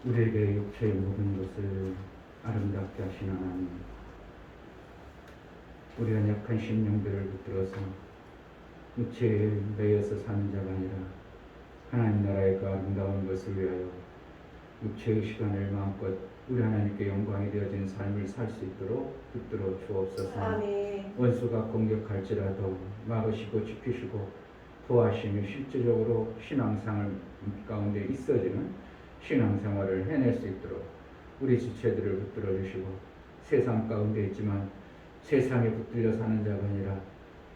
우리에게 육체의 모든 것을 아름답게 하신 하나님, 우리 연약한 심령들을 붙들어서 육체에 매여서 사는 자가 아니라 하나님 나라의 그 아름다운 것을 위하여 육체의 시간을 마음껏 우리 하나님께 영광이 되어진 삶을 살 수 있도록 붙들어 주옵소서. 아멘. 원수가 공격할지라도 막으시고 지키시고 도와주시며 실질적으로 신앙생활 가운데 있어지는 신앙생활을 해낼 수 있도록 우리 지체들을 붙들어 주시고, 세상 가운데 있지만 세상에 붙들려 사는 자가 아니라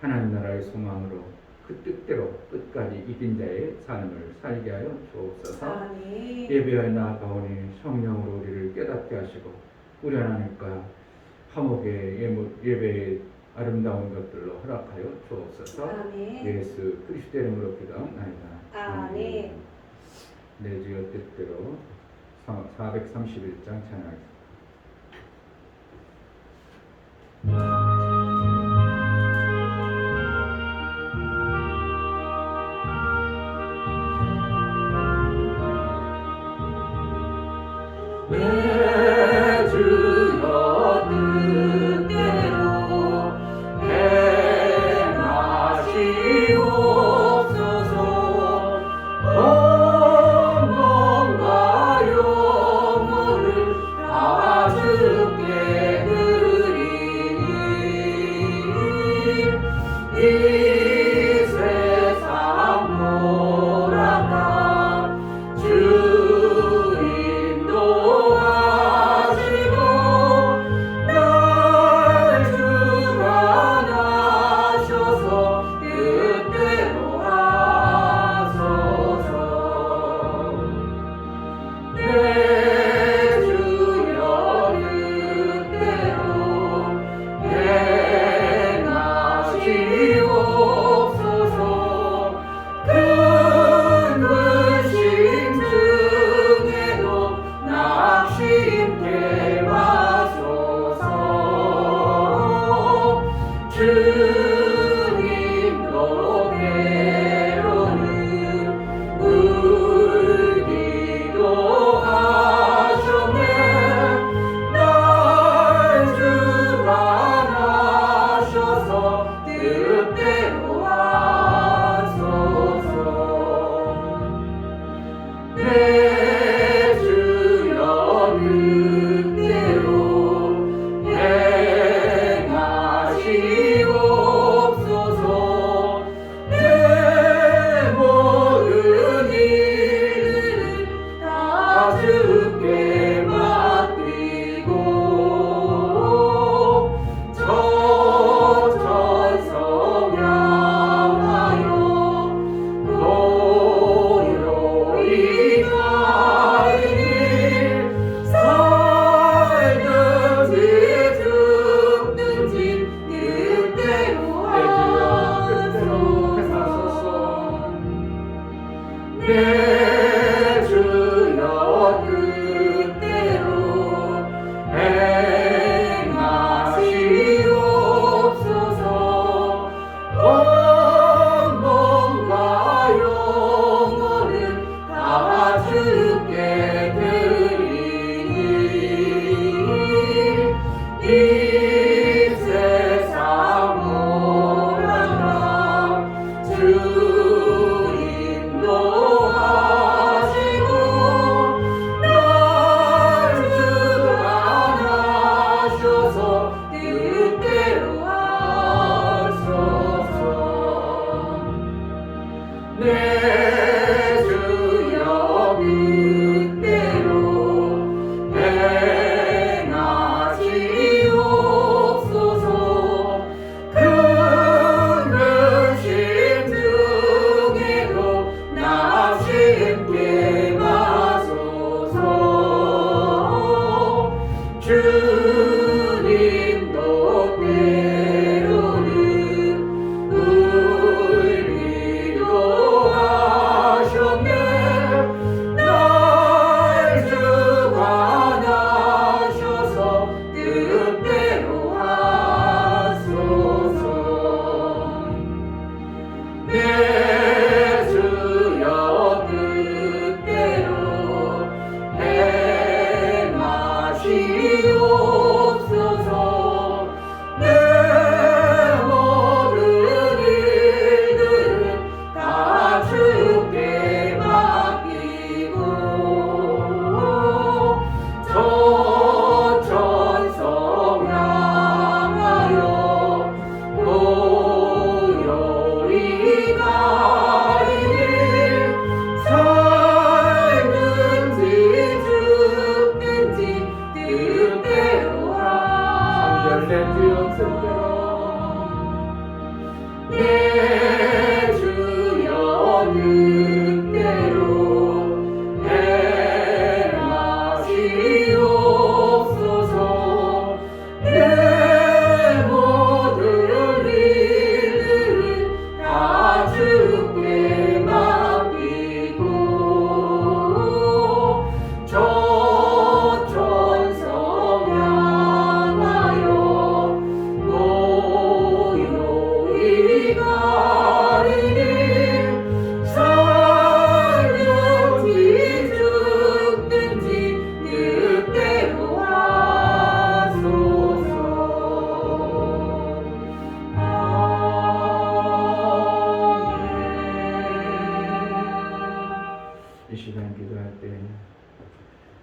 하나님 나라의 소망으로 그 뜻대로 끝까지 이긴 자의 삶을 살게 하여 주옵소서. 아멘. 예배하여 나아가오니 성령으로 우리를 깨닫게 하시고 우리 하나님과 화목의 예배의 아름다운 것들로 허락하여 주옵소서. 아멘. 예수 그리스도의 이름으로 기도하옵나이다. 아멘. 내 주여 뜻대로 431장 찬양하겠습니다. 내 주여 뜻대로 행하시옵소서. 영광과 영혼을 다 주께 드리니 이 세상 몰아가 주 인도하시고 날 주관하셔서 뜻대로 하소서. 내 주여 뜻대로 행하시옵소서. 큰 근심 중에도 낙심케 마소서. 주님도 때로는 울기도 하시고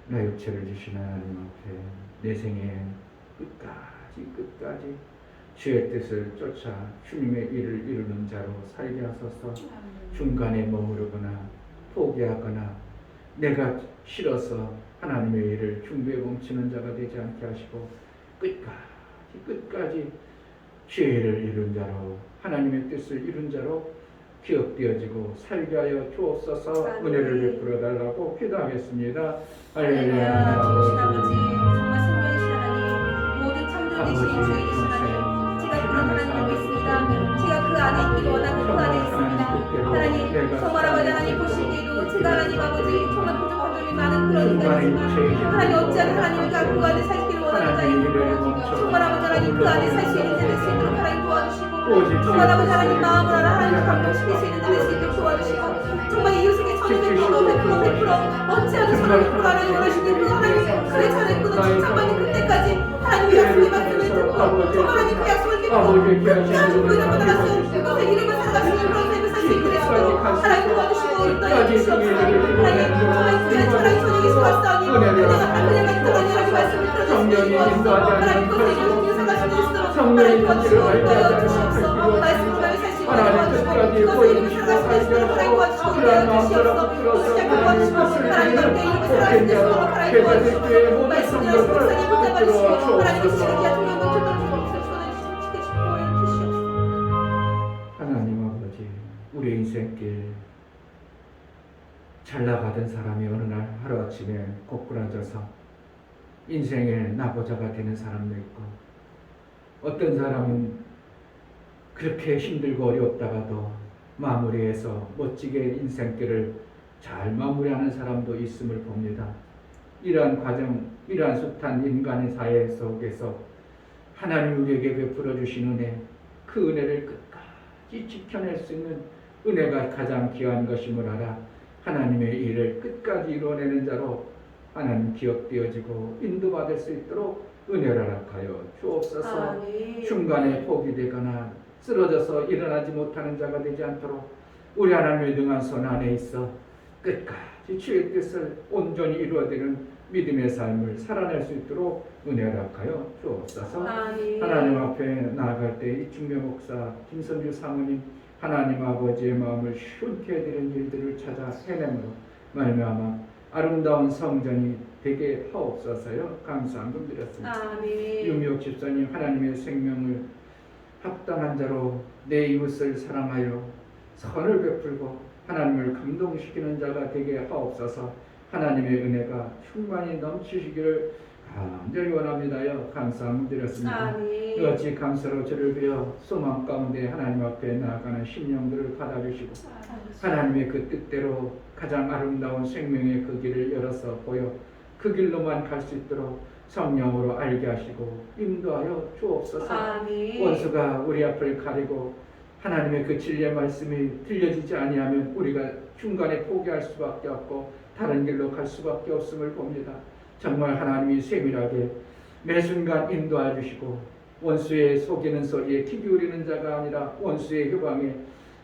나 육체를 주신 하나님 앞에 내 생애 끝까지 주의 뜻을 쫓아 주님의 일을 이루는 자로 살게 하소서. 중간에 머무르거나 포기하거나 내가 싫어서 하나님의 일을 중도에 멈추는 자가 되지 않게 하시고 끝까지 주의 일을 이룬 자로 하나님의 뜻을 이룬 자로 기억되어지고 살게 하여 주옵소서. 은혜를 베풀어 달라고 기도하겠습니다. 할렐루야. 좋으신 아버지, 정말 생명이신 하나님, 모든 창조되신 주이신 하나님, 제가 그런 하나님을 믿습니다. 제가 그 안에 있기를 원하고 그 안에 있습니다. 하나님, 정말 아버지 하나님 보시기에도 제가 하나님 아버지 정말 부족한 점이 많은 그런 인간이지만 하나님 어찌하면 하나님과 그 안에 살기를 원하는 자이고 정말 아버지 하나님 그 안에 살 수 있는 자 될 수 있도록 하나님 도와주시고 정말 아버지 하나님 마음을 알아 하나님 감동시킬 수 있는 자 될 수 있도록 도와주시고 정말 이웃에게 천을 베풀어 어찌하면 천을 베풀어 하나님 원하시는 그 하나님 그의 천을 끊어 칭찬받는 그때까지 하나님 약속의 말씀을 듣고 정말 하나님 그 약속을 믿고 끝까지 보이는 나갈 수 없고 그것의 이름을 살아갈 수 있는 그런 삶을 살 수 있게 되시고 하나님 도와주시고 인도해 주시옵소서. 하나님 정말 귀한 천하의 소녀이 소왔사오니 그대가 인도하니 말씀을 들어주시고 하나님 그것의 이름을 살아갈 수 있도록 하나님 도와주시고 인도하여 주시옵소서. 말씀을 살 수 있도록 도와주시고 그것의 이름을 살아갈 수 있도록 하나님 도와주시고 인도하여 주시옵소서. 시작해 도와주시고 하나님 함께 이름을 살아갈 수 있도록 하나님 도와주시고 말씀을 목사님 붙잡아주시고 하나님 그 시간 기한 통역을 주도록 주시옵소서. 하나님 아버지, 우리 인생길 잘 나가던 사람이 어느 날 하루아침에 고꾸라져서 인생의 나고자가 되는 사람도 있고, 어떤 사람은 그렇게 힘들고 어렵다가도 마무리해서 멋지게 인생길을 잘 마무리하는 사람도 있음을 봅니다. 이러한 과정, 이러한 숱한 인간의 사회 속에서 하나님 우리에게 베풀어 주신 은혜, 그 은혜를 끝까지 지켜낼 수 있는 은혜가 가장 귀한 것임을 알아 하나님의 일을 끝까지 이루어내는 자로 하나님 기억되어지고 인도받을 수 있도록 은혜를 허락하여 주옵소서. 중간에 포기되거나 쓰러져서 일어나지 못하는 자가 되지 않도록 우리 하나님의 능한 손 안에 있어 끝까지 주의 뜻을 온전히 이루어지는 믿음의 삶을 살아낼 수 있도록 은혜를 허락하여 주옵소서. 하나님 앞에 나아갈 때 이충묘 목사, 김선주 사모님 하나님 아버지의 마음을 시원케 해드리는 일들을 찾아 해냄으로 말미암아 아름다운 성전이 되게 하옵소서요. 감사함 드렸습니다. 유미옥 집사님 하나님의 생명을 합당한 자로 내 이웃을 사랑하여 선을 베풀고 하나님을 감동시키는 자가 되게 하옵소서. 하나님의 은혜가 충만히 넘치시기를 간절히 원합니다요. 감사함 드렸습니다. 어찌 감사로 저를 베어 소망 가운데 하나님 앞에 나아가는 심령들을 받아주시고 하나님의 그 뜻대로 가장 아름다운 생명의 그 길을 열어서 보여 그 길로만 갈 수 있도록 성령으로 알게 하시고 인도하여 주옵소서. 원수가 우리 앞을 가리고 하나님의 그 진리의 말씀이 들려지지 아니하면 우리가 중간에 포기할 수밖에 없고 다른 길로 갈 수밖에 없음을 봅니다. 정말 하나님이 세밀하게 매 순간 인도해 주시고 원수의 속이는 소리에 귀 기울이는 자가 아니라 원수의 휴방에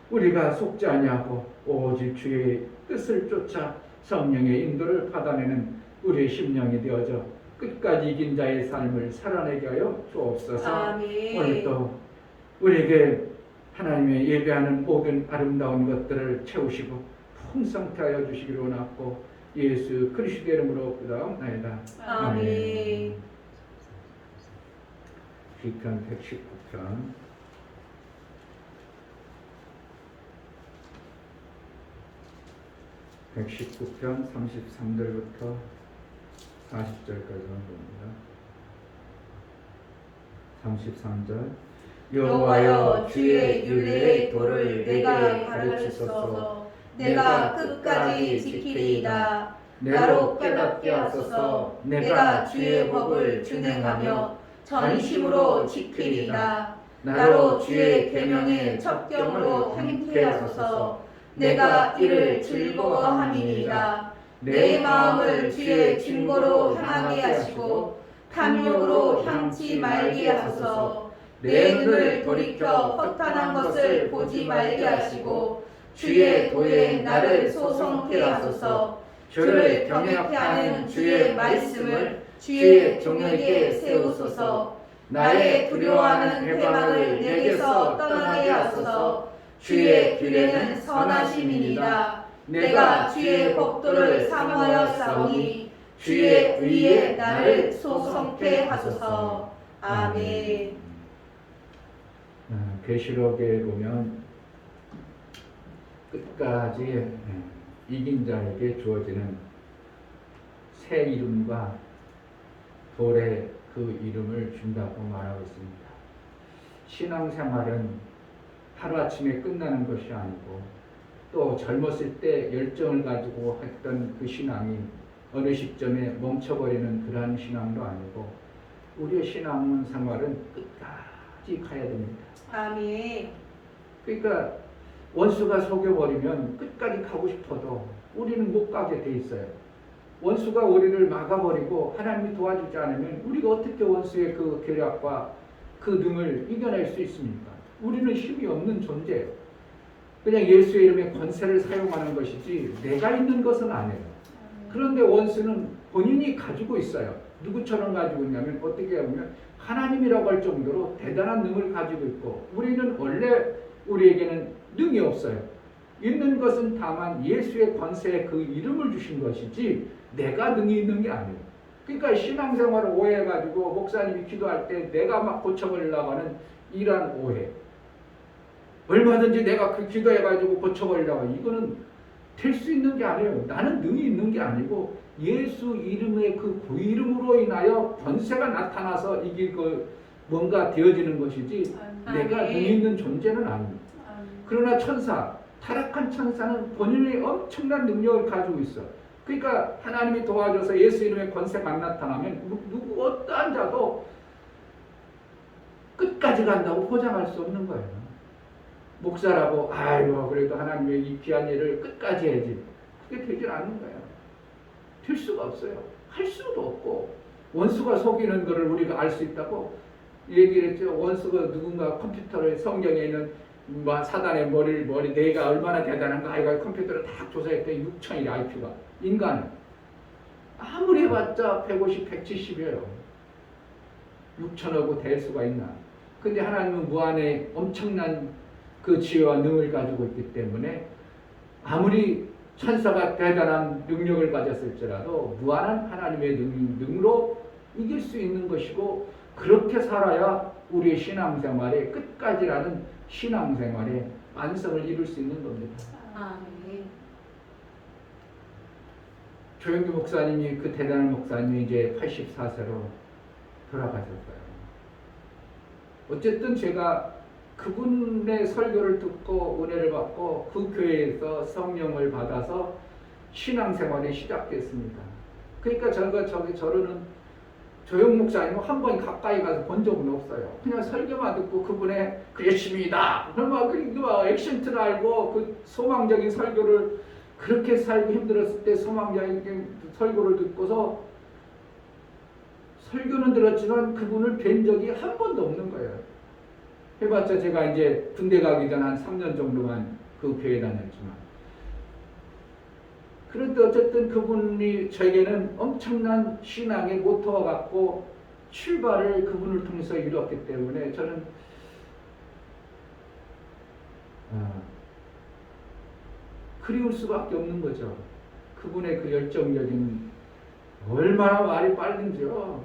우리가 속지 아니하고 오직 주의 뜻을 쫓아 성령의 인도를 받아내는 우리의 심령이 되어져 끝까지 이긴 자의 삶을 살아내게 하여 주옵소서. 오늘도 우리에게 하나님의 예배하는 모든 아름다운 것들을 채우시고 풍성케 하여 주시기를 원하고 예수 그리스도의 이름으로 기도하옵나이다. 아멘. 시편 119편 33절부터 40절까지 봅니다. 33절 여호와여 주의 율례의 도를 내가 가르치소서. 내가 끝까지 지키리이다. 나로 깨닫게 하소서. 내가 주의 법을 준행하며 전심으로 지키리이다. 나로 주의 계명의 첩경으로 행케 하소서. 내가 이를 즐거워함이니이다. 내 마음을 주의 증거로 향하게 하시고 탐욕으로 향치 말게 하소서. 내 눈을 돌이켜 허탄한 것을 보지 말게 하시고 주의 도에 나를 소성케 하소서. 주를 경외케 하는 주의 말씀을 주의 종에게 세우소서. 나의 두려워하는 회방을 내게서 떠나게 하소서. 주의 규례는 선하심이니이다. 내가 주의 법도를 사모하여 싸우니 주의 의에 나를 소성케 하소서. 아멘. 계시록에 보면 끝까지 이긴 자에게 주어지는 새 이름과 돌의 그 이름을 준다고 말하고 있습니다. 신앙생활은 하루아침에 끝나는 것이 아니고 또 젊었을 때 열정을 가지고 했던 그 신앙이 어느 시점에 멈춰버리는 그러한 신앙도 아니고 우리의 신앙생활은 끝까지 가야 됩니다. 아멘. 그러니까 원수가 속여버리면 끝까지 가고 싶어도 우리는 못 가게 돼 있어요. 원수가 우리를 막아버리고 하나님이 도와주지 않으면 우리가 어떻게 원수의 그 계략과 그 능을 이겨낼 수 있습니까? 우리는 힘이 없는 존재예요. 그냥 예수의 이름의 권세를 사용하는 것이지 내가 있는 것은 아니에요. 그런데 원수는 본인이 가지고 있어요. 누구처럼 가지고 있냐면 어떻게 보면 하나님이라고 할 정도로 대단한 능을 가지고 있고 우리는 원래 우리에게는 능이 없어요. 있는 것은 다만 예수의 권세에 그 이름을 주신 것이지 내가 능이 있는 게 아니에요. 그러니까 신앙생활을 오해해가지고 목사님이 기도할 때 내가 막 고쳐버리려고 하는 이러한 오해. 얼마든지 내가 그 기도해가지고 고쳐버리려고 이거는 될 수 있는 게 아니에요. 나는 능이 있는 게 아니고 예수 이름의 그 이름으로 인하여 권세가 나타나서 이게 그 뭔가 되어지는 것이지 내가 능이 있는 존재는 아닙니다. 그러나 천사, 타락한 천사는 본인의 엄청난 능력을 가지고 있어. 그러니까 하나님이 도와줘서 예수 이름의 권세가 나타나면 누구 어떠한 자도 끝까지 간다고 포장할 수 없는 거예요. 목사라고 아이고 그래도 하나님의 이 귀한 일을 끝까지 해야지. 그게 되질 않는 거예요. 될 수가 없어요. 할 수도 없고 원수가 속이는 것을 우리가 알 수 있다고 얘기를 했죠. 원수가 누군가 컴퓨터를 성경에 있는 사단의 머리 뇌가 얼마나 대단한가 이거 컴퓨터를 다 조사했더니 6천이래 IQ가. 인간은 아무리 해봤자 150, 170이에요. 6천하고 될 수가 있나. 근데 하나님은 무한의 엄청난 그 지혜와 능을 가지고 있기 때문에 아무리 천사가 대단한 능력을 가졌을지라도 무한한 하나님의 능으로 이길 수 있는 것이고 그렇게 살아야 우리의 신앙생활의 끝까지라는 신앙생활의 완성을 이룰 수 있는 겁니다. 아멘. 조영규 목사님이 그 대단한 목사님이 이제 84세로 돌아가셨어요. 어쨌든 제가 그분의 설교를 듣고 은혜를 받고 그 교회에서 성령을 받아서 신앙생활이 시작됐습니다. 그러니까 저는 조영 목사님은 한 번 가까이 가서 본 적은 없어요. 그냥 설교만 듣고 그분의 그 열심이다. 막 액션트를 알고 그 소망적인 설교를 그렇게 살기 힘들었을 때 소망적인 설교를 듣고서 설교는 들었지만 그분을 뵌 적이 한 번도 없는 거예요. 해봤자 제가 이제 군대 가기 전 한 3년 정도만 그 교회 다녔지만 그런데 어쨌든 그분이 저에게는 엄청난 신앙의 모토와 같고 출발을 그분을 통해서 이루었기 때문에 저는 그리울 수밖에 없는 거죠. 그분의 그 열정적인 얼마나 말이 빠른지요.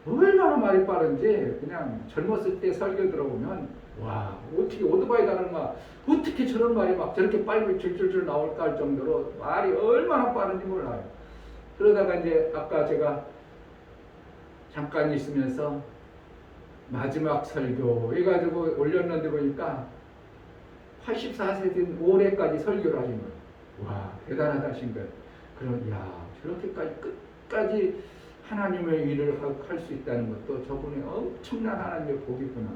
얼마나 말이 빠른지 그냥 젊었을 때 설교 들어보면 와 어떻게 오토바이 다는 말 어떻게 저런 말이 막 저렇게 빨리 줄줄줄 나올까 할 정도로 말이 얼마나 빠른지 몰라요. 그러다가 이제 아까 제가 잠깐 있으면서 마지막 설교 해가지고 올렸는데 보니까 84세 된 올해까지 설교를 하신 거예요. 와 대단하다신 거예요. 그럼 야 저렇게까지 끝까지 하나님의 일을 할 수 있다는 것도 저분의 엄청난 하나님의 복이구나.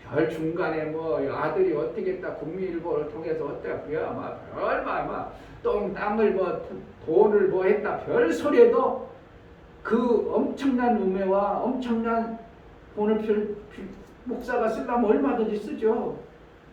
별 중간에 뭐 아들이 어떻게 했다 국민일보를 통해서 어떻게야 막 땅을 뭐 돈을 뭐 했다 별 소리에도 그 엄청난 음해와 엄청난 돈을 목사가 쓰려면 얼마든지 쓰죠.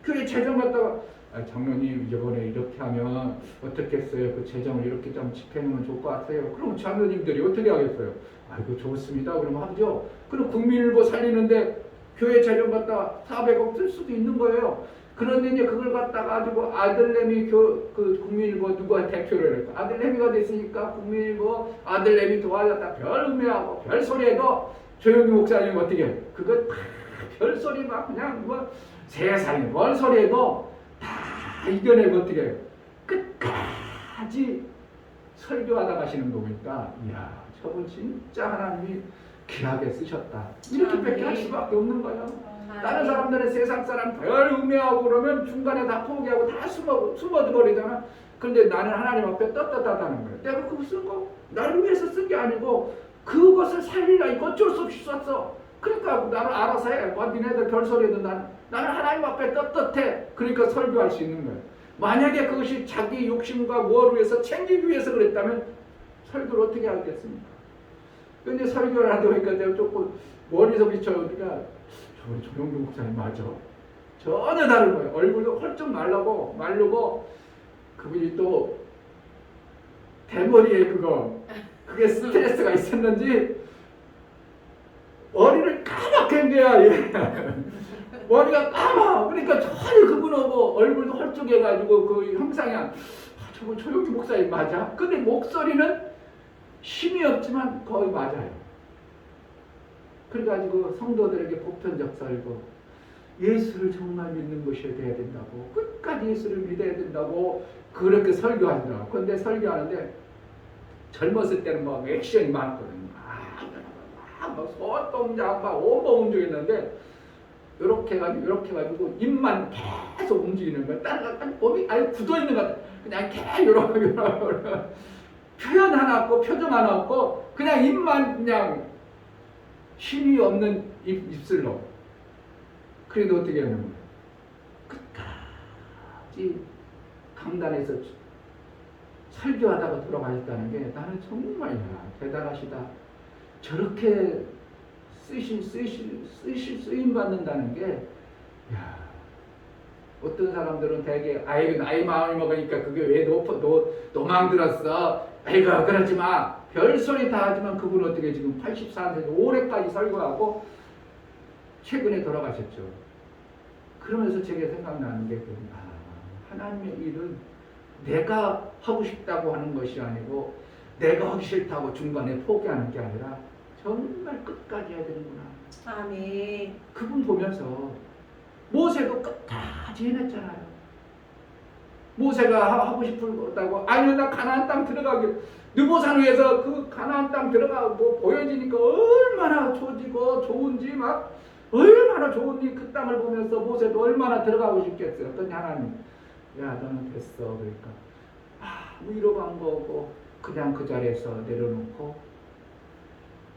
교회 재정 갖다가 장로님 이번에 이렇게 하면 어떻겠어요? 그 재정을 이렇게 좀 지켜내면 좋을 것 같아요. 그럼 장로님들이 어떻게 하겠어요? 아이고 좋습니다. 그러면 하죠. 그럼 국민일보 살리는데 교회 재정 갖다 400억 쓸 수도 있는 거예요. 그런데 이제 그걸 갖다가 가지고 아들내미 그 국민일보 누가 대표를 했고 아들내미가 됐으니까 국민일보 아들내미 도와줬다 별 의미하고 별 소리해도 조영기 목사님 어떻게 해요? 그거 다 별소리 막 그냥 뭐 세상에 뭔 소리해도 다 이겨내고 어떻게 해요? 끝까지 설교하다 가시는 거 보니까 이야 저분 진짜 하나님이 귀하게 쓰셨다 이렇게밖에 할 수밖에 없는 거예요. 다른 사람들은 세상 사람 별 음해하고 그러면 중간에 다 포기하고 다 숨어져 버리잖아. 근데 나는 하나님 앞에 떳떳하다는 거예요. 내가 그거 쓴 거 나를 위해서 쓴 게 아니고 그것을 살리려니까 어쩔 수 없이 썼어. 그러니까 나를 알아서 해. 뭐 니네들 별소리도 나는 하나님 앞에 떳떳해. 그러니까 설교할 수 있는 거예요. 만약에 그것이 자기 욕심과 무엇을 위해서 챙기기 위해서 그랬다면 설교를 어떻게 하겠습니까? 근데 설교를 하다 보니까 내가 조금 머리서 비춰보니까 저번에 조영기 목사님 맞아. 전혀 다른 거예요. 얼굴도 헐쩍 마르고 그분이 또 대머리에 그게 스트레스가 있었는지 머리를 까맣게 한 거야. 얘. 머리가 까마. 그러니까 전혀 그분은 뭐 얼굴도 헐쭉해가지고 그 형상이 저거 조영기 목사님 맞아. 근데 목소리는 힘이 없지만 거의 맞아요. 그래가지고 성도들에게 보편적 설교 예수를 정말 믿는 것이 돼야 된다고 끝까지 예수를 믿어야 된다고 그렇게 설교하더라고. 근데 설교하는데 젊었을 때는 막 액션이 많거든요. 막 손동작 막 온몸 움직였는데 이렇게 해가지고 입만 계속 움직이는 거야. 다른 몸이 아예 굳어 있는 것 같아. 그냥 계속 이렇게 표현 하나 없고 표정 하나 없고 그냥 입만 그냥 힘이 없는 입술로. 그래도 어떻게 하는 거야? 끝까지 강단에서 설교하다가 돌아가셨다는 게 나는 정말 대단하시다. 저렇게 쓰임 받는다는 게 어떤 사람들은 되게 아이고 나이 마음이 먹으니까 그게 왜 노망 들었어? 아이고 그러지 마. 별소리 다 하지만 그분은 어떻게 지금 84세 올해까지 설교하고 최근에 돌아가셨죠. 그러면서 제게 생각나는 게 하나님의 일은 내가 하고 싶다고 하는 것이 아니고 내가 하기 싫다고 중간에 포기하는 게 아니라 정말 끝까지 해야 되는구나. 아멘. 그분 보면서 모세도 끝까지 해냈잖아요. 모세가 하고 싶다고 아니요 나 가나안 땅 들어가기 느보산 위에서 그 가나안 땅 들어가고 보여지니까 얼마나 좋지고 좋은지 막 얼마나 좋은지 그 땅을 보면서 모세도 얼마나 들어가고 싶겠어요. 그랬더니 하나님 야 너는 됐어. 그러니까 위로만 보고 그냥 그 자리에서 내려놓고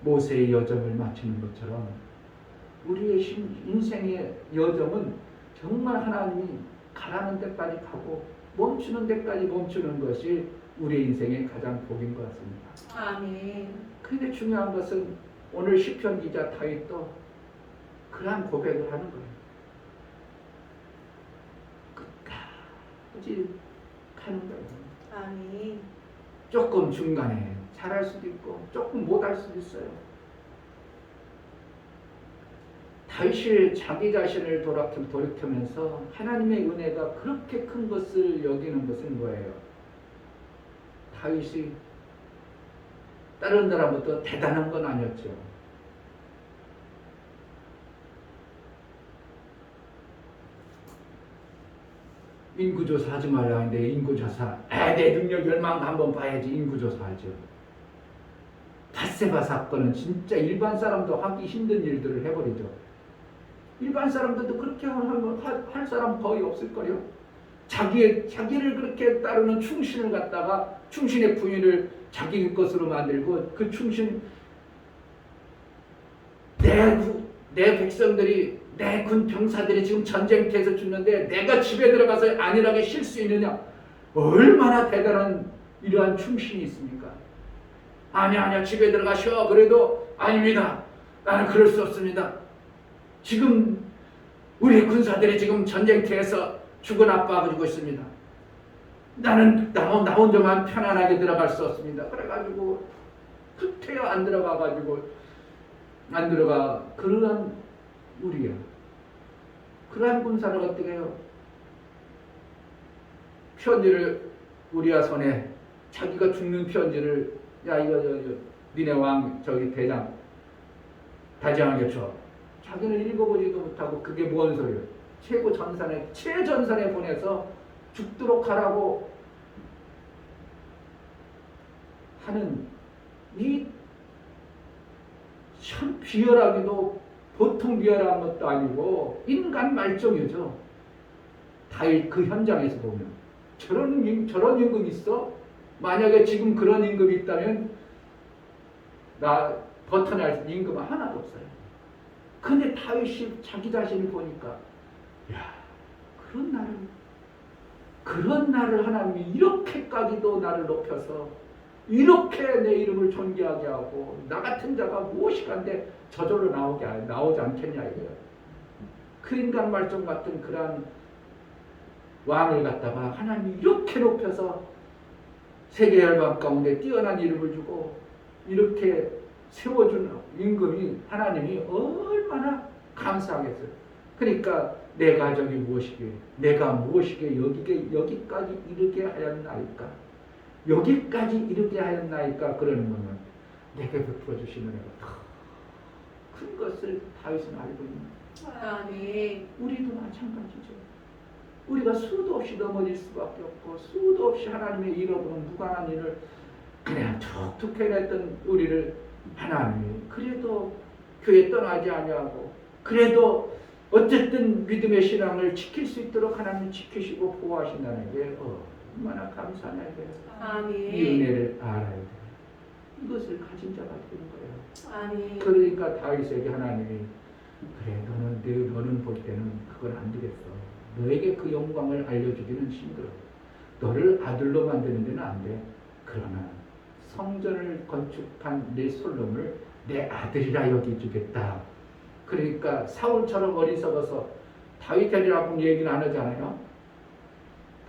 모세의 여정을 마치는 것처럼 우리의 인생의 여정은 정말 하나님이 가라는 데까지 가고 멈추는 데까지 멈추는 것이 우리의 인생의 가장 복인 것 같습니다. 아멘. 근데 중요한 것은 오늘 시편 기자 다윗도 그러한 고백을 하는 거예요. 끝까지 가는 거예요. 아멘. 조금 중간에 잘할 수도 있고 조금 못할 수도 있어요. 다윗이 자기 자신을 돌이키면서 하나님의 은혜가 그렇게 큰 것을 여기는 것은 뭐예요? 다윗이 다른 사람보다 대단한 건 아니었죠. 인구조사 하지 말라 하는데 인구조사 내 능력이 얼마나 한번 봐야지 인구조사 하죠. 밧세바 사건은 진짜 일반 사람도 하기 힘든 일들을 해버리죠. 일반 사람들도 그렇게 할 사람 거의 없을걸요. 자기를 그렇게 따르는 충신을 갖다가 충신의 부인을 자기 것으로 만들고 그 충신 내 백성들이 내 군 병사들이 지금 전쟁터에서 죽는데 내가 집에 들어가서 안일하게 쉴 수 있느냐. 얼마나 대단한 이러한 충신이 있습니까? 아니야 집에 들어가 쉬어. 그래도 아닙니다. 나는 그럴 수 없습니다. 지금 우리 군사들이 지금 전쟁터에서 죽은 아빠 가지고 있습니다. 나는 나 혼자만 편안하게 들어갈 수 없습니다. 그래가지고 후퇴어 안 들어가가지고 안 들어가. 그러한 우리야. 그러한 군사를 어떻게 해요? 편지를 우리야 손에 자기가 죽는 편지를 야 이거 니네 왕 저기 대장 다정하게 줘. 자기는 읽어보지도 못하고 그게 뭔 소리야? 최전선에 보내서 죽도록 하라고 하는 이 참 비열하기도 보통 비열한 것도 아니고 인간 말종이죠. 다윗 그 현장에서 보면 저런 임금 있어? 만약에 지금 그런 임금이 있다면 나 버텨낼 임금은 하나도 없어요. 근데 다윗이 자기 자신을 보니까 야 그런 나를 하나님이 이렇게까지도 나를 높여서 이렇게 내 이름을 존귀하게 하고 나 같은 자가 무엇이간데 저절로 나오지 않겠냐 이거예요. 그 인간 말종 같은 그러한 왕을 갖다가 하나님이 이렇게 높여서 세계 열방 가운데 뛰어난 이름을 주고 이렇게 세워준 임금이 하나님이 얼마나 감사하겠어요. 그러니까 내 가족이 무엇이기에 내가 무엇이기에 여기까지 이르게 하였나이까 여기까지 이르게 하였나이까 그러는 것은 내게 베풀어 주시는 은혜가 큰 것을 다윗은 알고 있는 아멘. 우리도 마찬가지죠. 우리가 수도 없이 넘어질 수밖에 없고 수도 없이 하나님의 잃어버린 무관한 일을 그냥 툭툭 해냈던 우리를 하나님이 그래도 교회 떠나지 아니하고 그래도 어쨌든 믿음의 신앙을 지킬 수 있도록 하나님이 지키시고 보호하신다는 게 얼마나 감사하냐 이거예요. 아멘. 이 은혜를 알아야 돼요. 이것을 가진 자가 되는 거예요. 아멘. 그러니까 다윗에게 하나님이 그래 너는 볼 때는 그건 안 되겠어. 너에게 그 영광을 알려주기는 힘들어. 너를 아들로 만드는 데는 안 돼. 그러나 성전을 건축한 내 솔로몬을 내 아들이라 여기주겠다. 그러니까 사울처럼 어리석어서 다윗이라고 얘기는 안 하잖아요.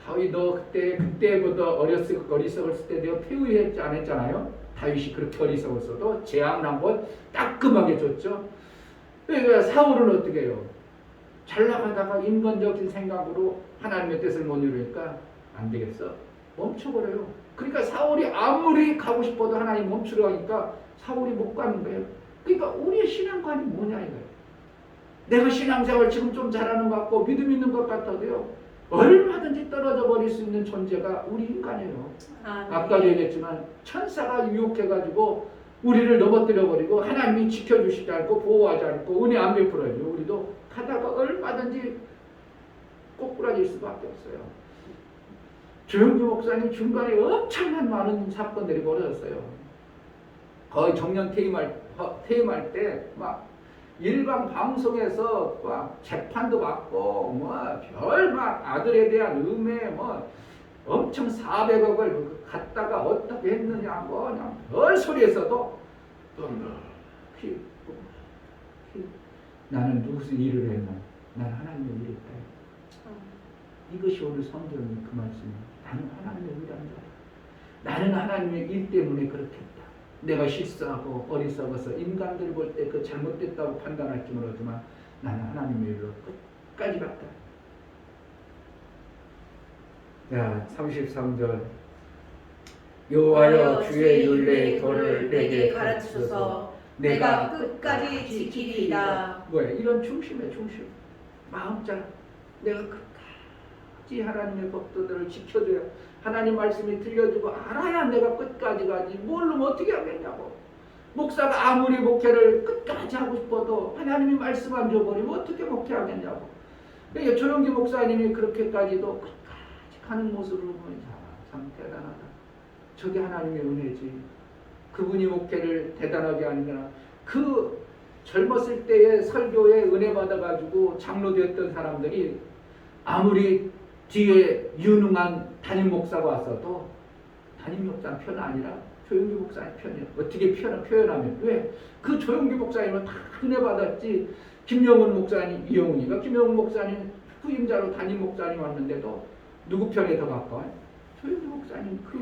다윗 너 그때보다 어리석었을 때 내가 폐위했지 않았잖아요. 다윗이 그렇게 어리석었어도 재앙을 한번 따끔하게 줬죠. 그러니까 사울은 어떻게 해요? 잘 나가다가 인간적인 생각으로 하나님의 뜻을 못 이루니까 안 되겠어. 멈춰버려요. 그러니까 사울이 아무리 가고 싶어도 하나님 멈추려 하니까 사울이 못 가는 거예요. 그러니까 우리의 신앙관이 뭐냐 이거예요. 내가 신앙생활 지금 좀 잘하는 것 같고 믿음 있는 것 같아도요. 얼마든지 떨어져 버릴 수 있는 존재가 우리 인간이에요. 아까도 얘기했지만 천사가 유혹해가지고 우리를 넘어뜨려 버리고 하나님이 지켜주시지 않고 보호하지 않고 은혜 안 베풀어요. 우리도 가다가 얼마든지 꼬꾸라질 수밖에 없어요. 조영규 목사님 중간에 엄청난 많은 사건들이 벌어졌어요. 거의 정년 퇴임할 때 막 일반 방송에서 막 재판도 받고 별 막 아들에 대한 음해 엄청 400억을 갖다가 어떻게 했느냐 그냥 별 소리에서도 나는 무슨 일을 했나? 나는 하나님의 일을 했다. 이것이 오늘 성경의 그 말씀이에요. 나는 하나님의 일한 자야. 나는 하나님의 일 때문에 그렇게 했다. 내가 실수하고 어리석어서 인간들 볼 때 그 잘못됐다고 판단할지 모르지만 나는 하나님의 일로 끝까지 갔다. 자, 33절 여호와여 주의 율례의 도를 내게 가르치소서 내가 끝까지 지키리이다. 뭐야? 이런 중심의 중심. 마음자. 내가 끝까지 하나님의 법도들을 지켜줘야 하나님 말씀이 들려주고 알아야 내가 끝까지 가지. 모르면 어떻게 하겠냐고. 목사가 아무리 목회를 끝까지 하고 싶어도 하나님이 말씀 안 줘버리면 어떻게 목회하겠냐고. 그러니까 조영기 목사님이 그렇게까지도 끝까지 가는 모습을 보면 참 대단하다. 저게 하나님의 은혜지. 그분이 목회를 대단하게 하니까 그 젊었을 때의 설교에 은혜 받아가지고 장로 되었던 사람들이 아무리 뒤에 유능한 담임 목사가 왔어도 담임 목사는 편 아니라 조영기 목사님 편이에요. 어떻게 표현하면 왜? 그 조영기 목사님은 다 은혜 받았지. 김영훈 목사님, 이영훈이가 김영훈 목사님 후임자로 담임 목사님 왔는데도 누구 편에 더 가까워요? 조영기 목사님 그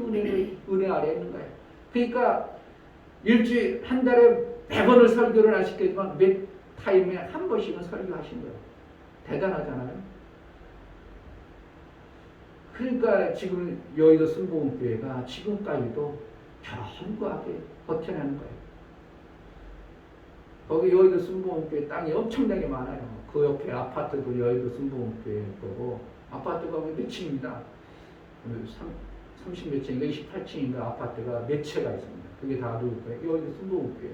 은혜 아래에 있는 거예요. 그러니까 일주일 한 달에 100번을 설교를 하시겠지만 몇 타임에 한 번씩은 설교하신 거예요. 대단하잖아요. 그러니까 지금 여의도 순복음교회가 지금까지도 견고하게 버텨내는 거예요. 거기 여의도 순복음교회 땅이 엄청나게 많아요. 그 옆에 아파트도 여의도 순복음교회 거고, 아파트가 몇 층입니다. 30몇 층인가 28층인가 아파트가 몇 채가 있습니다. 그게 다 누구예요? 여의도 순복음교회.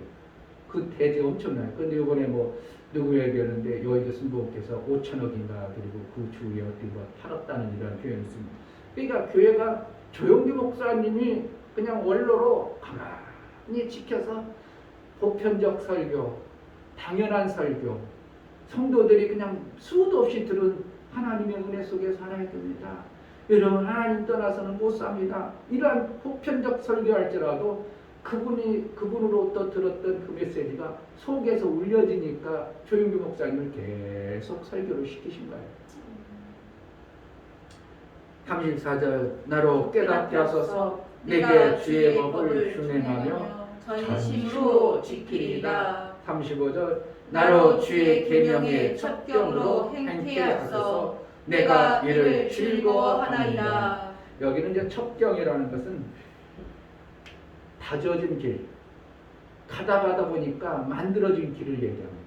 그 대지 엄청나요. 근데 이번에 뭐 누구 얘기하는데 여의도 순복음께서 5천억인가 그리고 그 주위에 어떻게 뭐 팔았다는 이런 표현이 있습니다. 그러니까 교회가 조영기 목사님이 그냥 원로로 가만히 지켜서 보편적 설교, 당연한 설교, 성도들이 그냥 수도 없이 들은 하나님의 은혜 속에 살아야 됩니다. 여러분 하나님 떠나서는 못 삽니다. 이러한 보편적 설교할지라도 그분으로부터 들었던 그 메시지가 속에서 울려지니까 조영기 목사님을 계속 설교를 시키신 거예요. 34절 나로 깨닫게 하소서 내게 주의 법을 준행하며 전심으로 지키리이다. 35절 나로 주의 계명의 첩경으로 행케 하소서 내가 이를 즐거워하나이다. 여기는 이제 첩경이라는 것은 다져진 길, 가다 보니까 만들어진 길을 얘기합니다.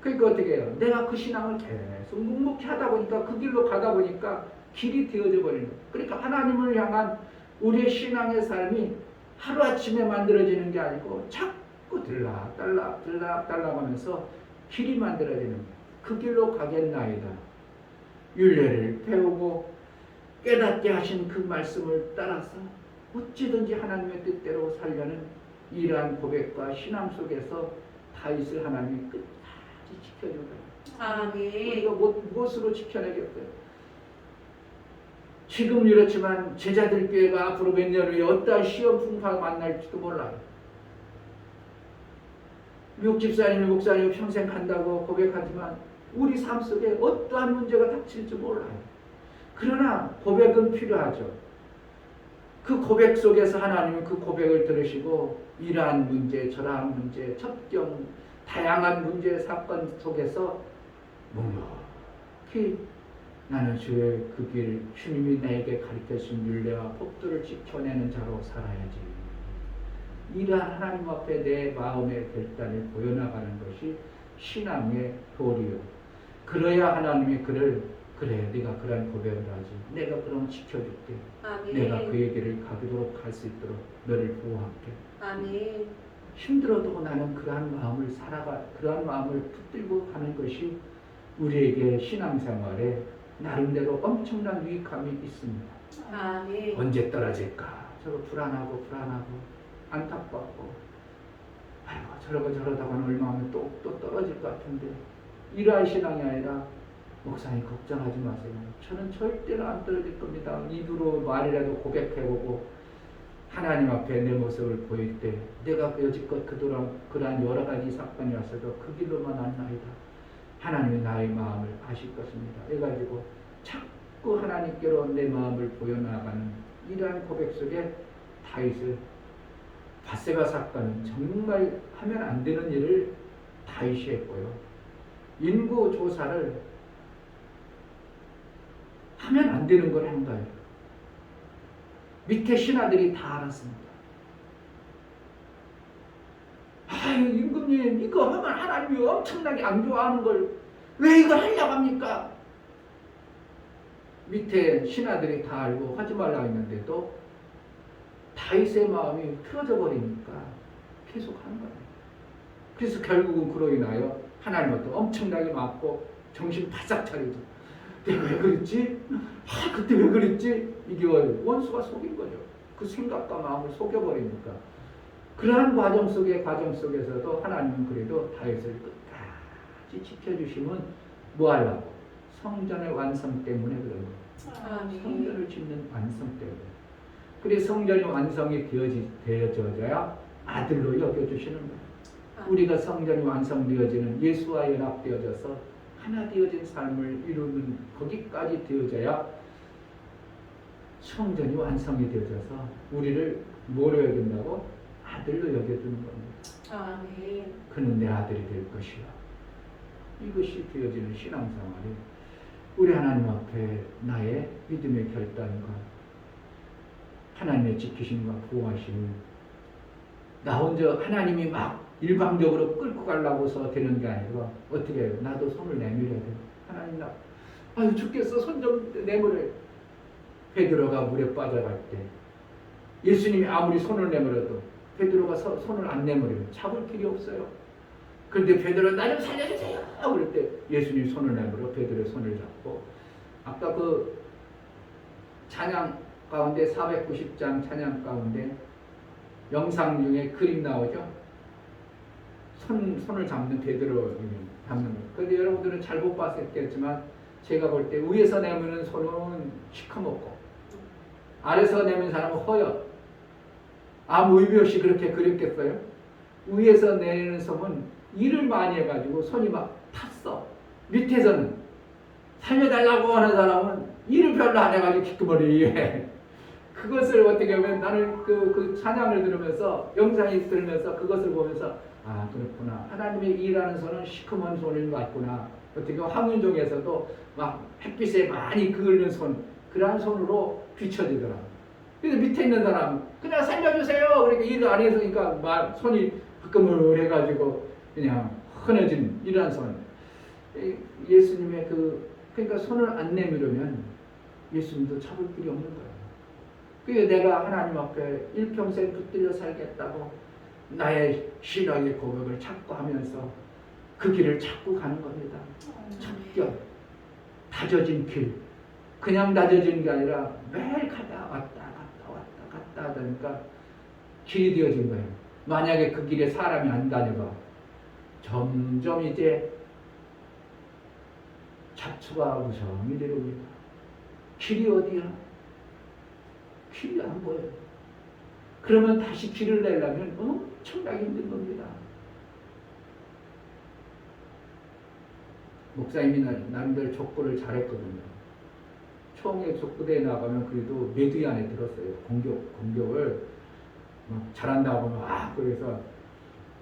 그러니까 어떻게 해요? 내가 그 신앙을 계속 묵묵히 하다 보니까 그 길로 가다 보니까 길이 되어져 버리는 거예요. 그러니까 하나님을 향한 우리의 신앙의 삶이 하루아침에 만들어지는 게 아니고 자꾸 들락하면서 길이 만들어지는 거예요. 그 길로 가겠나이다. 율례를 배우고 깨닫게 하신 그 말씀을 따라서 어찌든지 하나님의 뜻대로 살려는 이러한 고백과 신앙 속에서 다윗을 하나님이 끝까지 지켜주더라. 아멘. 우리가 무엇으로 지켜내겠어요? 지금 이렇지만 제자들 교회가 앞으로 몇 년 후에 어떠한 시험 풍파가 만날지도 몰라요. 미국 집사님이 목사님 평생 간다고 고백하지만 우리 삶 속에 어떠한 문제가 닥칠지 몰라요. 그러나 고백은 필요하죠. 그 고백 속에서 하나님은 그 고백을 들으시고 이러한 문제, 저러한 문제, 첩경, 다양한 문제, 사건 속에서 묵묵히 나는 주의 그 길, 주님이 나에게 가르쳐주신 율례와 법도를 지켜내는 자로 살아야지. 이러한 하나님 앞에 내 마음의 결단을 보여나가는 것이 신앙의 도리요. 그래야 하나님이 그래 네가 그런 고백을 하지. 내가 그럼 지켜줄게. 아멘. 내가 그의 길을 가도록 할 수 있도록 너를 보호할게. 아멘. 힘들어도 나는 그러한 마음을 붙들고 가는 것이 우리에게 신앙생활에 나름대로 엄청난 유익함이 있습니다. 아멘. 언제 떨어질까? 저거 불안하고 안타깝고 아이고 저러다가는 얼마 하면 또 떨어질 것 같은데 이러한 신앙이 아니라 목사님 걱정하지 마세요. 저는 절대로 안 떨어질 겁니다. 입으로 말이라도 고백해보고 하나님 앞에 내 모습을 보일 때 내가 여지껏 그러한 여러 가지 사건이 왔어도 그 길로만 안나이다. 하나님이 나의 마음을 아실 것입니다. 해가지고 자꾸 하나님께로 내 마음을 보여나가는 이러한 고백 속에 다윗을 밧세바 사건은 정말 하면 안 되는 일을 다윗이 했고요. 인구 조사를 하면 안 되는 걸 한 거예요. 밑에 신하들이 다 알았습니다. 아유 임금님 이거 하면 하나님이 엄청나게 안 좋아하는 걸 왜 이걸 하려고 합니까? 밑에 신하들이 다 알고 하지 말라고 했는데도 다윗의 마음이 틀어져 버리니까 계속 하는 거예요. 그래서 결국은 그로 인하여 하나님한테 엄청나게 맞고 정신 바싹 차리죠. 내가 왜 그랬지? 그때 왜 그랬지? 이게 원수가 속인 거죠. 그 생각과 마음을 속여버리니까. 그러한 과정 속에서도 하나님은 그래도 다윗을 끝까지 지켜주시면 뭐 하려고? 성전의 완성 때문에 그런 거예요. 아멘. 성전을 짓는 완성 때문에. 그래서 성전이 완성이 되어져야 아들로 여겨주시는 거예요. 우리가 성전이 완성되어지는 예수와 연합되어져서 하나 되어진 삶을 이루는 거기까지 되어져야 성전이 완성이 되어져서 우리를 뭐로 여긴다고? 아들로 여겨주는 겁니다. 아멘. 그는 내 아들이 될 것이야. 이것이 되어지는 신앙생활이 우리 하나님 앞에 나의 믿음의 결단과 하나님의 지키심과 보호하심을 나 혼자 하나님이 막 일방적으로 끌고 가려고서 되는 게 아니라 어떻게 해요? 나도 손을 내밀어야 돼요. 하나님 나 아유 죽겠어. 손 좀 내밀어요. 베드로가 물에 빠져갈 때 예수님이 아무리 손을 내밀어도 베드로가 손을 안 내밀으면 잡을 길이 없어요. 그런데 베드로 나 좀 살려주세요. 그럴 때 예수님이 손을 내밀어 베드로의 손을 잡고 아까 그 찬양 가운데 490장 찬양 가운데 영상 중에 그림 나오죠. 손을 잡는 베드로 잡는 거. 그런데 여러분들은 잘 못 봤겠지만 제가 볼 때 위에서 내미는 손은 시커멓고 아래서 내미는 사람은 허여. 아무 의미 없이 그렇게 그렸겠어요? 위에서 내리는 손은 일을 많이 해가지고 손이 막 탔어. 밑에서는 살려달라고 하는 사람은 일을 별로 안 해가지고 기꺼머리 그것을 어떻게 하면 나는 그 찬양을 들으면서 영상이 들으면서 그것을 보면서 아 그렇구나. 하나님의 일하는 손은 시커먼 손인 것 같구나. 어떻게 황윤종에서도 막 햇빛에 많이 그을는 손 그러한 손으로 비춰지더라. 근데 밑에 있는 사람 그냥 살려주세요. 그러니까 일을 안 해서니까 손이 부끄물해가지고 그냥 흔해진 이러한 손. 예수님의 그러니까 손을 안 내밀으면 예수님도 잡을 길이 없는 거예요. 그래서 내가 하나님 앞에 일평생 붙들려 살겠다고 나의 신앙의 고백을 자꾸 하면서 그 길을 자꾸 가는 겁니다. 첩경, 다져진 길. 그냥 다져진 게 아니라 매일 갔다 왔다 하니까 길이 되어진 거예요. 만약에 그 길에 사람이 안 다녀봐 점점 이제 잡초가 무성히 내려옵니다. 길이 어디야? 길이 안 보여요. 그러면 다시 길을 내려면 엄청나게 힘든 겁니다. 목사님이 나름대로 족구를 잘했거든요. 처음에 족구대회 나가면 그래도 메뚜기 안에 들었어요. 공격을 막 잘한다고 막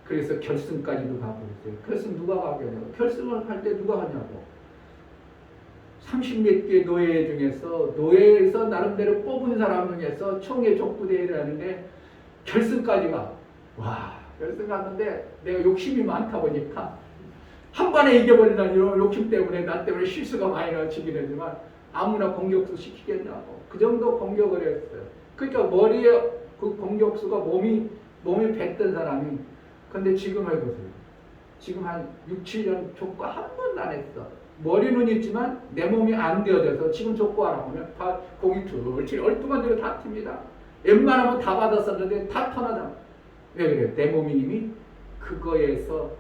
그래서 결승까지도 가고 있어요. 결승 누가 가겠냐고. 결승을 갈 때 누가 하냐고. 30몇 개 노예 중에서 노예에서 나름대로 뽑은 사람 중에서 총회 족구대회를 하는데 결승까지 가. 와 결승 갔는데 내가 욕심이 많다 보니까 한 번에 이겨버리는 이런 욕심 때문에 나 때문에 실수가 많이 나치긴 했지만 아무나 공격수 시키겠냐고. 그 정도 공격을 했어요. 그러니까 머리에 그 공격수가 몸이 뱉던 사람이 근데 지금 해보세요. 지금 한 6, 7년 족구 한 번도 안 했어. 머리는 있지만 내 몸이 안 되어져서 지금 족구하라고 하면 다 공이 툴툴 얼뚱한데로 다 튑니다. 웬만하면 다 받았었는데 다 터나다. 왜 그래요? 내 몸이 이미 그거에서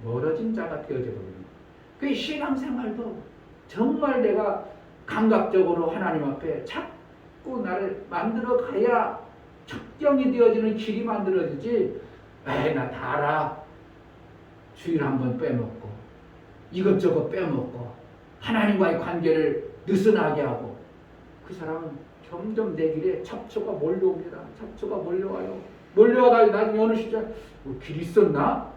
멀어진 자가 되어져 버립니다. 그 신앙생활도 정말 내가 감각적으로 하나님 앞에 자꾸 나를 만들어 가야 척경이 되어지는 길이 만들어지지. 에이 나 다 알아. 주일 한번 빼먹고 이것저것 빼먹고 하나님과의 관계를 느슨하게 하고 그 사람은 점점 내 길에 잡초가 몰려옵니다. 잡초가 몰려와요. 몰려와가지고 나중에 어느 시절 길 있었나?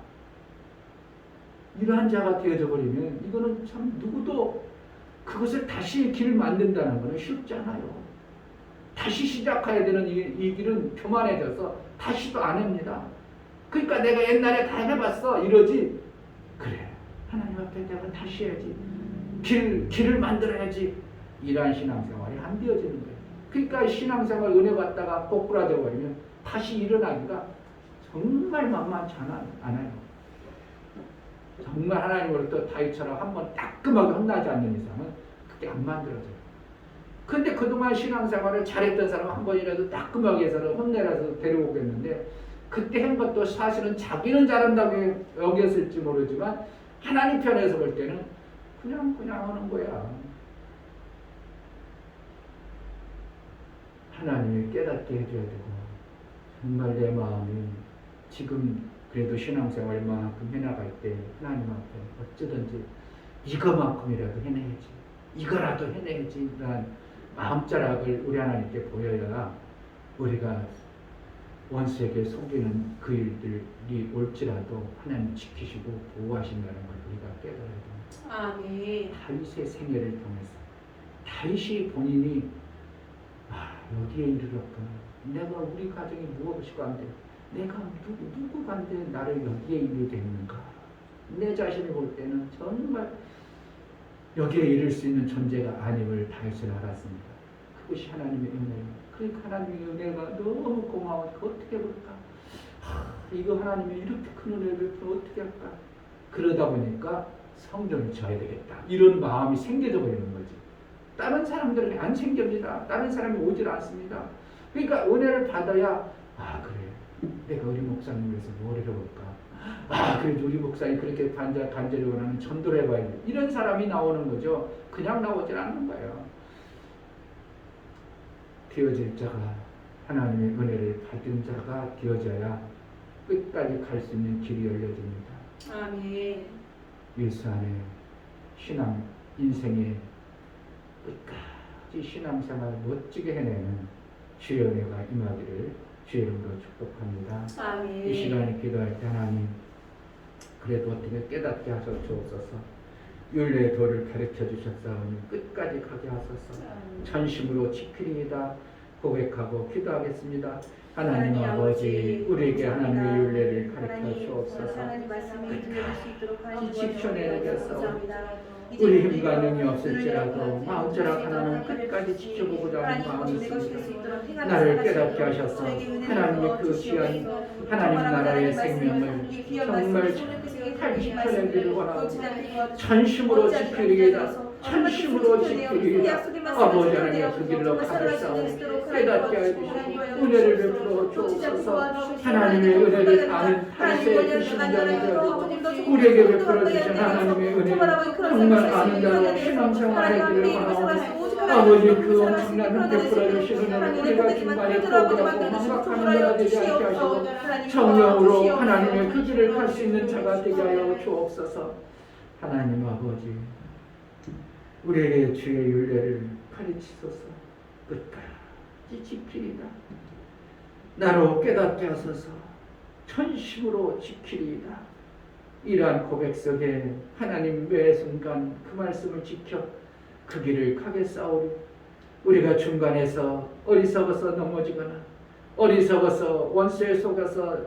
이러한 자가 되어져 버리면 이거는 참 누구도 그것을 다시 길을 만든다는 것은 쉽지 않아요. 다시 시작해야 되는 이 길은 교만해져서 다시도 안 합니다. 그러니까 내가 옛날에 다 해봤어 이러지. 그래 하나님 앞에 내가 다시 해야지. 길을 만들어야지. 이러한 신앙생활이 안 되어지는 거예요. 그러니까 신앙생활 은혜 받다가 꼬꾸라져 버리면 다시 일어나기가 정말 만만치 않아요. 정말 하나님으로부터 다윗처럼 한번 따끔하게 혼나지 않는 이상은 그게 안 만들어져요. 근데 그동안 신앙생활을 잘했던 사람은 한 번이라도 따끔하게 해서는 혼내라서 데려오겠는데 그때 한 것도 사실은 자기는 잘한다고 여겼을지 모르지만 하나님 편에서 볼 때는 그냥 하는 거야. 하나님이 깨닫게 해줘야 되고 정말 내 마음이 지금 그래도 신앙생활만큼 해나갈 때 하나님 앞에 어쩌든지 이거만큼이라도 해내야지, 이거라도 해내야지 라는 마음자락을 우리 하나님께 보여야 우리가 원수에게 속이는 그 일들이 올지라도 하나님 지키시고 보호하신다는 걸 우리가 깨달아야 됩니다. 아멘. 다윗의 생애를 통해서 다윗이 본인이 어디에 이르렀구나, 내가 우리 가정이 무엇이 간데, 내가 누구 간데 나를 여기에 이르게 했는가, 내 자신을 볼 때는 정말 여기에 이를 수 있는 존재가 아님을 다윗은 알았습니다. 그것이 하나님의 은혜입니다. 그러니까 하나님의 은혜가 너무 고마워. 어떻게 볼까? 이거 하나님이 이렇게 큰 은혜를 베풀어 어떻게 할까? 그러다 보니까 성전을 지어야 되겠다, 이런 마음이 생겨져 버리는 거지. 다른 사람들은 안 생깁니다. 다른 사람이 오질 않습니다. 그러니까 은혜를 받아야 그래, 내가 우리 목사님 위해서 뭘 해볼까? 그래도 우리 목사님 그렇게 간절히 원하는 전도를 해봐야 돼. 이런 사람이 나오는 거죠. 그냥 나오질 않는 거예요. 되어질 자가, 하나님의 은혜를 받은 자가 되어져야 끝까지 갈 수 있는 길이 열려집니다. 아멘. 예수 안에 신앙 인생의 끝까지 신앙생활 멋지게 해내는 주의 은혜가 임하기를 주의 이름으로 축복합니다. 아멘. 이 시간에 기도할 때 하나님, 그래도 어떻게 깨닫게 하셔 주옵소서. 율례의 도를 가르쳐 주셨사오니 끝까지 가게 하소서. 전심으로 지키리이다 고백하고 기도하겠습니다. 하나님 아버지, 우리에게 하나님의 율례를 가르쳐 주옵소서. 하나님 말씀을 들을 수 있도록 하나님 지켜내겠소. 우리 힘과 능이 없을지라도 마음자락 하나는 끝까지 지켜보고자 하는 마음이 있습니다. 나를 깨닫게 하셔서 하나님의 그 귀한 하나님 나라의 생명을 정말 잘 지켜내기를 원합니다. 전심으로 지키리이다. 전심으로 지키리이다. 아버지 하나님 그 길로 가겠사오니 깨닫게 해주시고 은혜를 베풀어 주옵소서. 하나님의 은혜를 아는 다윗의 그 심장이 되어주고 우리에게 베풀어 주신 하나님의 은혜를 정말 아는 자로 신앙생활하기를 원하오니 아버지 그 엄청난 은혜 베풀어 주신 은혜를 우리가 중간에 포기하고 망각하는 자가 되지 않게 하시고 정령으로 하나님의 그 길을 갈 수 있는 자가 되게 하여 주옵소서. 하나님 아버지, 우리에게 주의 율례를 가르치소서. 끝까지 지키리이다. 나로 깨닫게 하소서. 전심으로 지키리이다. 이러한 고백 속에 하나님 매 순간 그 말씀을 지켜 그 길을 가겠사오니 우리가 중간에서 어리석어서 넘어지거나 어리석어서 원수에 속아서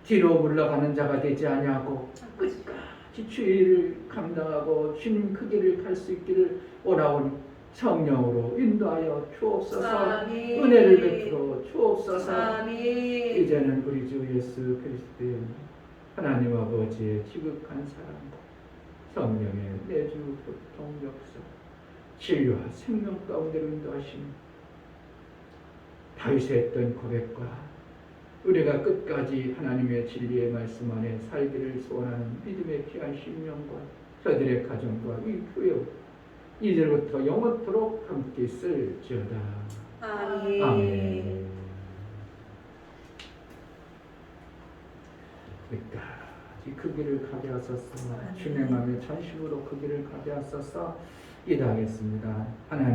뒤로 물러가는 자가 되지 아니하고 끝까지 주의 일을 감당하고 주님 그 길을 갈 수 있기를 원하오니 성령으로 인도하여 주옵소서. 아멘. 은혜를 베풀어 주옵소서. 아멘. 이제는 우리 주 예수 그리스도의 하나님 아버지의 지극한 사랑, 성령의 내주 교통 역사, 진리와 생명 가운데로 인도하시는 다윗의 했던 고백과 우리가 끝까지 하나님의 진리의 말씀 안에 살기를 소원하는 믿음의 귀한 심령과 저들의 가정과 이 교회 이제부터 영원토록 함께 있을지어다. 아멘. 아멘. 끝까지 그 길을 가게 하소서. 주님의 마음에 전심으로 그 길을 가게 하소서. 기도하겠습니다. 하나님